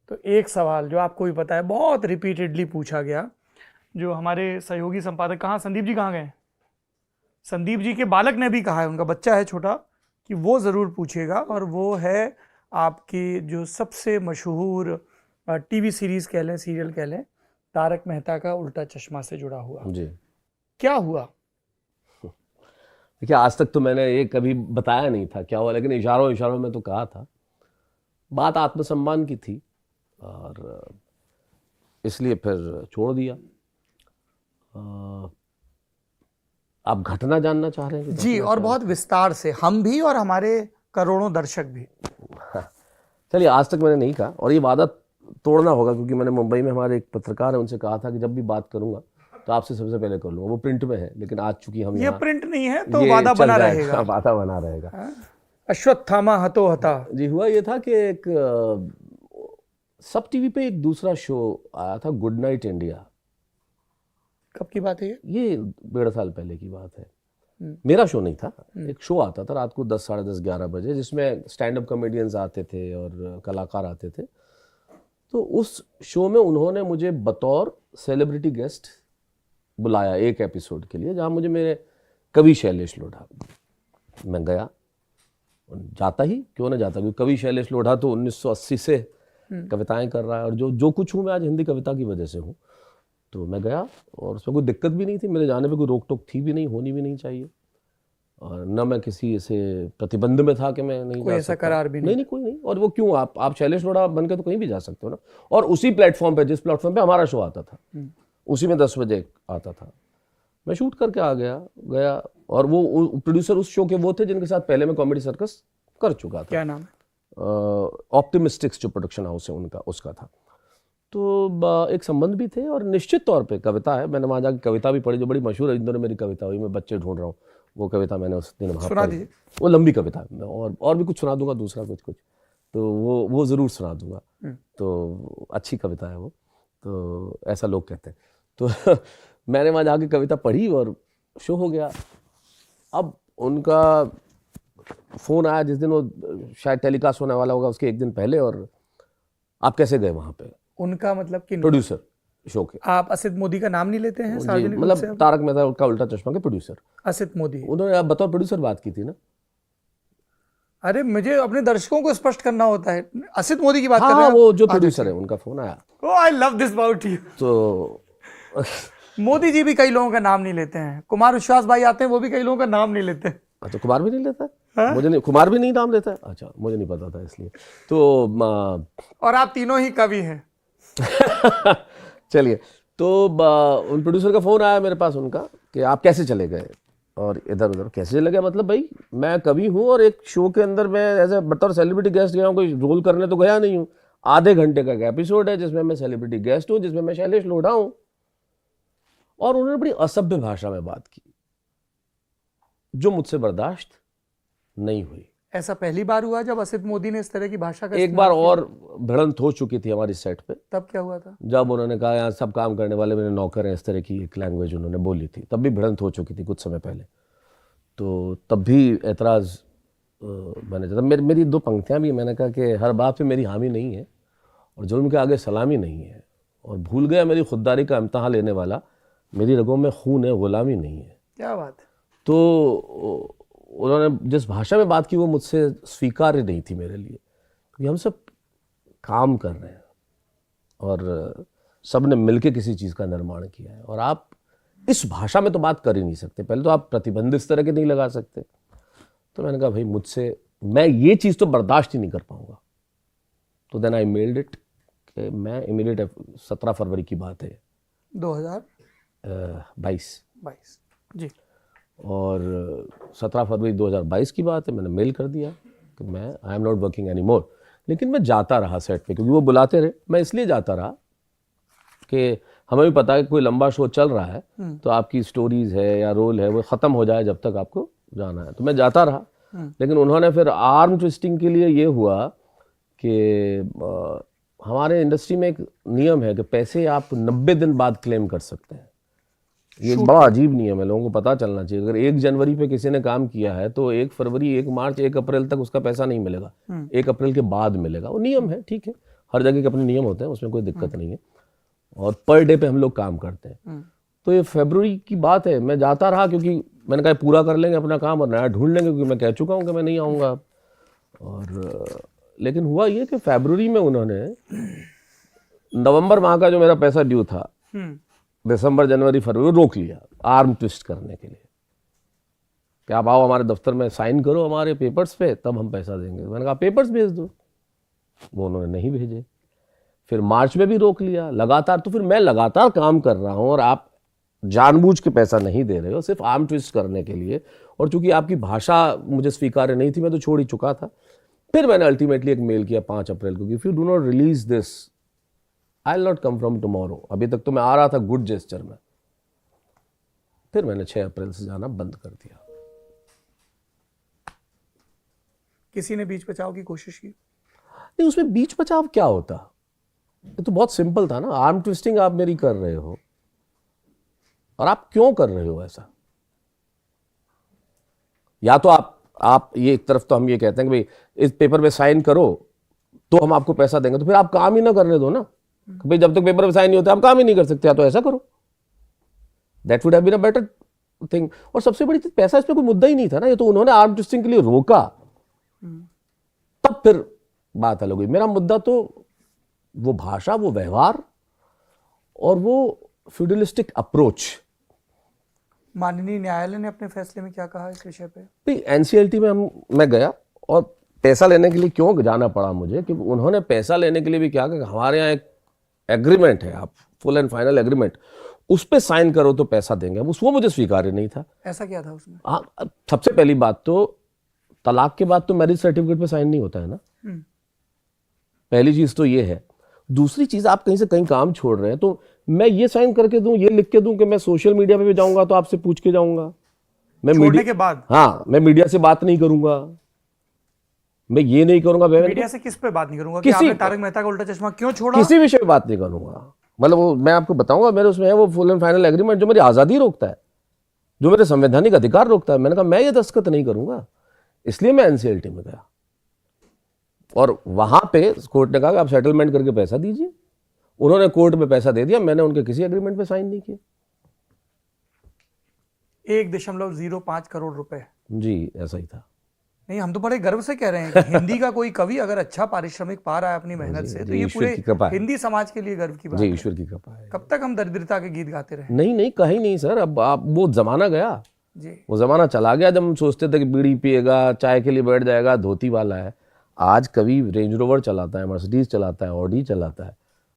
तो एक सवाल जो आपको भी पता है, बहुत रिपीटेडली पूछा गया, जो हमारे सहयोगी संपादक, कहाँ संदीप जी कहाँ गए? संदीप जी के बालक ने भी कहा है, उनका बच्चा है छोटा, कि वो ज़रूर पूछेगा, और वो है आपकी जो सबसे मशहूर टीवी सीरीज़ कह लें, सीरियल कह लें, तारक मेहता का उल्टा चश्मा से जुड़ा हुआ। जी क्या हुआ? देखिए, आज तक तो मैंने ये कभी बताया नहीं था क्या हुआ, लेकिन इशारों इशारों में तो कहा था। बात आत्मसम्मान की थी और इसलिए फिर छोड़ दिया। आप घटना जानना चाह रहे हैं कि जी, घटना और क्या बहुत विस्तार से, हम भी और हमारे करोड़ों दर्शक भी। चलिए, आज तक मैंने नहीं कहा और ये वादा तोड़ना होगा, क्योंकि मैंने मुंबई में हमारे एक पत्रकार है, उनसे कहा था कि जब भी बात करूंगा तो आपसे सबसे पहले कर लूंगा। वो प्रिंट में है, लेकिन आज चूंकि हम ये यहाँ प्रिंट नहीं है तो ये वादा चल बना जाएगा, रहेगा। वादा बना रहेगा। अश्वत्थामा हतो हता। जी, हुआ ये था कि एक सब टीवी पे एक दूसरा शो आया था, गुड नाइट इंडिया। कब की बात है ये? ये 1.5 साल पहले की बात है। मेरा शो नहीं था, एक शो आता था रात को 10, साढ़े 10, 11 बजे, जिसमें स्टैंड अप कॉमेडियंस आते थे और कलाकार आते थे। तो उस शो में उन्होंने मुझे बतौर सेलिब्रिटी गेस्ट बुलाया एक एपिसोड के लिए, जहाँ मुझे मेरे कवि शैलेश लोढ़ा, मैं गया। जाता ही क्यों ना जाता, क्योंकि कवि शैलेश लोढ़ा तो 1980 से कविताएं कर रहा है, और जो कुछ हूँ मैं आज हिंदी कविता की वजह से हूँ। तो मैं गया और उसमें कोई दिक्कत भी नहीं थी, मेरे जाने पे कोई रोक टोक थी भी नहीं, होनी भी नहीं चाहिए, और न मैं किसी ऐसे प्रतिबंध में था कि मैं नहीं कोई जा ऐसा सकता। करार भी नहीं? नहीं, कोई नहीं। और वो क्यों, आप शैलेश लोढ़ा बन के तो कहीं भी जा सकते हो ना। और उसी प्लेटफॉर्म पे, जिस प्लेटफॉर्म पे हमारा शो आता था, उसी में 10 बजे आता था। मैं शूट करके आ गया। और वो प्रोड्यूसर उस शो के वो थे जिनके साथ पहले मैं कॉमेडी सर्कस कर चुका था। क्या नाम है? ऑप्टिमिस्टिक्स जो प्रोडक्शन हाउस है उनका, उसका था। तो एक संबंध भी थे, और निश्चित तौर पे कविता है। मैंने वहाँ जाकर कविता भी पढ़ी जो बड़ी मशहूर है, इन दोनों मेरी कविता हुई, मैं बच्चे ढूंढ रहा हूँ, वो कविता मैंने उस दिन वहाँ सुना पढ़ी। दीजिए। वो लंबी कविता है, मैं और भी कुछ सुना दूंगा, दूसरा कुछ, तो वो ज़रूर सुना दूंगा। तो अच्छी कविता है वो, तो ऐसा लोग कहते हैं। तो मैंने वहाँ जाके कविता पढ़ी और शो हो गया। अब उनका फ़ोन आया जिस दिन वो शायद टेलीकास्ट होने वाला होगा, उसके एक दिन पहले। और आप कैसे गए वहाँ पे? उनका मतलब कि प्रोड्यूसर शो के। आप असित मोदी का नाम नहीं लेते हैं जी, सार्वजनिक रूप से? मतलब तारक मेहता का उल्टा चश्मा के प्रोड्यूसर असित मोदी। उन्होंने आप बतौर प्रोड्यूसर बात की थी ना। अरे, मुझे अपने दर्शकों को स्पष्ट करना होता है, असित मोदी की बात कर रहे हाँ, हैं वो आप? जो प्रोड्यूसर है उनका फ़ोन आया। Oh, I love this about you. तो मोदी जी भी कई लोगों का नाम नहीं लेते हैं, कुमार विश्वास भाई आते हैं, वो भी कई लोगों का नाम नहीं लेते। अच्छा, कुमार भी नहीं लेता है? मुझे नहीं, कुमार भी नहीं नाम लेता है? अच्छा, मुझे नहीं पता था इसलिए। तो और आप तीनों ही कवि हैं। चलिए, तो उन प्रोड्यूसर का फ़ोन आया मेरे पास उनका कि आप कैसे चले गए और इधर उधर कैसे चले गए। मतलब भाई, मैं कवि हूँ और एक शो के अंदर मैं ऐसे बतौर सेलिब्रिटी गेस्ट गया हूँ, कोई रोल करने तो गया नहीं हूँ। आधे घंटे का एक एपिसोड है जिसमें मैं सेलिब्रिटी गेस्ट हूँ, जिसमें मैं शैलेश लोढ़ा हूँ। और उन्होंने बड़ी असभ्य भाषा में बात की जो मुझसे बर्दाश्त नहीं हुई। ऐसा पहली बार हुआ जब असित मोदी ने इस तरह की भाषा का एक बार इस्तेमाल किया? और भिड़ंत हो चुकी थी हमारी सेट पे। तब क्या हुआ था? जब उन्होंने कहा यहाँ सब काम करने वाले मेरे नौकर हैं, इस तरह की एक लैंग्वेज उन्होंने बोली थी। तब भी भिड़ंत हो चुकी थी कुछ समय पहले। तो तब भी एतराज़ मैंने, जब मेरी 2 पंक्तियाँ भी, मैंने कहा कि हर बात पे मेरी हामी नहीं है और जुल्म के आगे सलामी नहीं है, और भूल गया मेरी खुददारी का इम्तहान लेने वाला, मेरी रगों में खून है, गुलामी नहीं है। क्या बात है। तो उन्होंने जिस भाषा में बात की वो मुझसे स्वीकार्य नहीं थी मेरे लिए, क्योंकि हम सब काम कर रहे हैं और सब ने मिलकर किसी चीज़ का निर्माण किया है, और आप इस भाषा में तो बात कर ही नहीं सकते। पहले तो आप प्रतिबंध इस तरह के नहीं लगा सकते। तो मैंने कहा भाई, मुझसे मैं ये चीज़ तो बर्दाश्त ही नहीं कर पाऊंगा। तो देन आई मेल्ड इट कि मैं इमीडिएट, 17 फरवरी की बात है, 2022 जी, और 17 फरवरी 2022 की बात है। मैंने मेल कर दिया कि मैं I am not working any more. लेकिन मैं जाता रहा सेट पे, क्योंकि वो बुलाते रहे। मैं इसलिए जाता रहा कि हमें भी पता है कि कोई लंबा शो चल रहा है तो आपकी स्टोरीज़ है या रोल है वो ख़त्म हो जाए जब तक आपको जाना है। तो मैं जाता रहा। लेकिन उन्होंने फिर आर्म ट्विस्टिंग के लिए ये हुआ कि हमारे इंडस्ट्री में एक नियम है कि पैसे आप 90 दिन बाद क्लेम कर सकते हैं। ये एक बड़ा अजीब नियम है, लोगों को पता चलना चाहिए। अगर 1 जनवरी पे किसी ने काम किया है तो 1 फरवरी, 1 मार्च, 1 अप्रैल तक उसका पैसा नहीं मिलेगा, 1 अप्रैल के बाद मिलेगा। वो नियम है, ठीक है, हर जगह के अपने नियम होते हैं, उसमें कोई दिक्कत नहीं है, और पर डे पे हम लोग काम करते हैं। तो ये फरवरी की बात है, मैं जाता रहा क्योंकि मैंने कहा पूरा कर लेंगे अपना काम और नया ढूंढ लेंगे, क्योंकि मैं कह चुका हूँ कि मैं नहीं आऊँगा। और लेकिन हुआ ये कि फरवरी में उन्होंने नवंबर माह का जो मेरा पैसा ड्यू था, दिसंबर जनवरी फरवरी रोक लिया आर्म ट्विस्ट करने के लिए कि आप आओ हमारे दफ्तर में साइन करो हमारे पेपर्स पे, तब हम पैसा देंगे। मैंने कहा पेपर्स भेज दो, वो उन्होंने नहीं भेजे। फिर मार्च में भी रोक लिया लगातार। तो फिर मैं लगातार काम कर रहा हूँ और आप जानबूझ के पैसा नहीं दे रहे हो सिर्फ आर्म ट्विस्ट करने के लिए, और चूंकि आपकी भाषा मुझे स्वीकार्य नहीं थी, मैं तो छोड़ ही चुका था। फिर मैंने अल्टीमेटली एक मेल किया 5 अप्रैल को, if you do not release this I will not come from tomorrow. अभी तक तो मैं आ रहा था गुड जेस्चर में। फिर मैंने 6 अप्रैल से जाना बंद कर दिया। किसी ने बीच बचाव की कोशिश की? नहीं, उसमें बीच बचाव क्या होता, ये तो बहुत सिंपल था ना। आर्म ट्विस्टिंग आप मेरी कर रहे हो, और आप क्यों कर रहे हो ऐसा? या तो आप ये एक तरफ तो हम ये कहते हैं कि भाई इस पेपर पे साइन करो तो हम आपको पैसा देंगे, तो फिर आप काम ही ना करने दो ना। भाई जब तक पेपर पे साइन नहीं होता आप काम ही नहीं कर सकते, या तो ऐसा करो। That would have been a better thing. और सबसे बड़ी चीज, पैसा इस पे कोई मुद्दा ही नहीं था ना, ये तो उन्होंने आर्म ट्विस्टिंग के लिए रोका, तब फिर बात अलग हुई। मेरा मुद्दा तो वो भाषा, वो व्यवहार और वो फ्यूडलिस्टिक अप्रोच। माननीय न्यायालय ने अपने फैसले में क्या कहा इस विषय पे? भाई एनसीएलटी में मैं गया, और पैसा लेने के लिए क्यों जाना पड़ा मुझे, कि उन्होंने पैसा लेने के लिए भी क्या कहा, हमारे यहाँ एक एग्रीमेंट है, आप फुल एंड फाइनल एग्रीमेंट, उस पर साइन करो तो पैसा देंगे। वो मुझे स्वीकार्य नहीं था। ऐसा क्या था उसमें? हाँ, सबसे पहली बात तो तलाक के बाद तो मैरिज सर्टिफिकेट पे साइन नहीं होता है ना, पहली चीज तो ये है। दूसरी चीज, आप कहीं से कहीं काम छोड़ रहे हैं, तो मैं ये साइन करके दूं, ये लिख के दूं कि मैं सोशल मीडिया पे भी जाऊंगा तो आपसे पूछ के जाऊंगा, मैं छोड़ने के बाद? हाँ, मैं मीडिया से बात नहीं करूंगा, मैं ये नहीं करूंगा। मीडिया से किस पे बात नहीं करूंगा? कि आपने तारक मेहता का उल्टा चश्मा क्यों छोड़ा? किसी विषय पे बात नहीं करूंगा। मतलब वो मैं आपको बताऊंगा, मेरे उसमें है वो फुल एंड फाइनल एग्रीमेंट जो मेरी आजादी रोकता है, जो मेरे संवैधानिक अधिकार रोकता है। मैंने कहा मैं ये दस्तखत नहीं करूंगा, इसलिए मैं एनसीएलटी में गया। और वहां पे कोर्ट ने कहा कि आप सेटलमेंट करके पैसा दीजिए। उन्होंने कोर्ट में पैसा दे दिया, मैंने उनके किसी एग्रीमेंट पे साइन नहीं किया। 1.05 करोड़ रुपए। जी, ऐसा ही था। नहीं, हम तो बड़े गर्व से कह रहे हैं कि हिंदी का कोई कवि अगर अच्छा पारिश्रमिक पा रहा है अपनी मेहनत से, तो ये पूरे हिंदी समाज के लिए गर्व की बात है। जी, ईश्वर की कृपा है। कब तक हम दरिद्रता के गीत गाते रहे? नहीं, कहीं नहीं सर। अब आप, वो जमाना गया जी, वो जमाना चला गया जब हम सोचते थे कि बीड़ी पिएगा, चाय के लिए बैठ जाएगा, धोती वाला है। आज कवि रेंज रोवर चलाता है, मर्सिडीज चलाता है, ऑडी चलाता है,